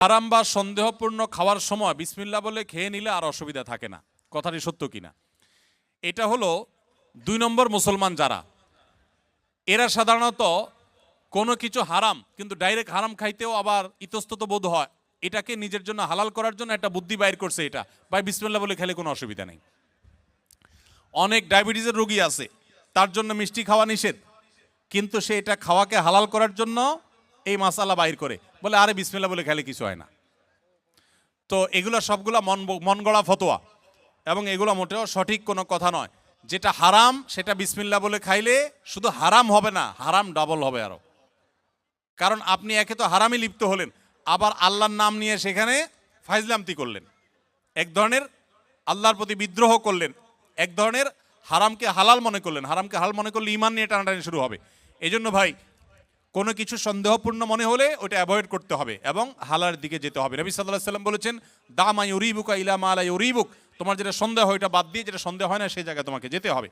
হারাম বা সন্দেহপূর্ণ খাওয়ার সময় বিসমিল্লাহ বলে খেয়ে নিলে আর অসুবিধা থাকে না, কথাটি সত্য কিনা? এটা হলো 2 নম্বর মুসলমান যারা, এরা সাধারণত কোনো কিছু হারাম কিন্তু ডাইরেক্ট হারাম খাইতেও আবার ইতস্তত বোধ হয়, এটাকে নিজের জন্য হালাল করার জন্য একটা বুদ্ধি বাইর করছে, এটা ভাই বিসমিল্লাহ বলে খেলে কোনো অসুবিধা নেই। অনেক ডায়াবেটিসের রোগী আছে, তার জন্য মিষ্টি খাওয়া নিষেধ, কিন্তু সে এটা খাওয়াকে হালাল করার জন্য এই মাসালা বাইর করে বলে আরে বিসমিল্লাহ বলে খেলে কিছু হয় না। তো এগুলো সবগুলো মন গড়া ফতোয়া এবং এগুলো মোটেও সঠিক কোনো কথা নয়। যেটা হারাম সেটা বিসমিল্লাহ বলে খাইলে শুধু হারাম হবে না, হারাম ডাবল হবে আরো। কারণ আপনি একে তো হারামে লিপ্ত হলেন, আবার আল্লাহর নাম নিয়ে সেখানে ফাইজলামতি করলেন, এক ধরনের আল্লাহর প্রতি বিদ্রোহ করলেন, এক ধরনের হারামকে হালাল মনে করলেন। হারামকে হালাল মনে করলে ঈমান নিয়ে টানাটানি শুরু হবে। এই জন্য ভাই কোনো কিছু সন্দেহপূর্ণ মনে হলে ওটা অ্যাভয়েড করতে হবে এবং হালার দিকে যেতে হবে। নবী সাল্লাল্লাহু আলাইহি সাল্লাম বলেছেন, দা মা ইউরিবুকা ইলা মা লা ইউরিবুক, তোমার যেটা সন্দেহ হয় ওটা বাদ দিয়ে যেটা সন্দেহ হয় না সেই জায়গায় তোমাকে যেতে হবে।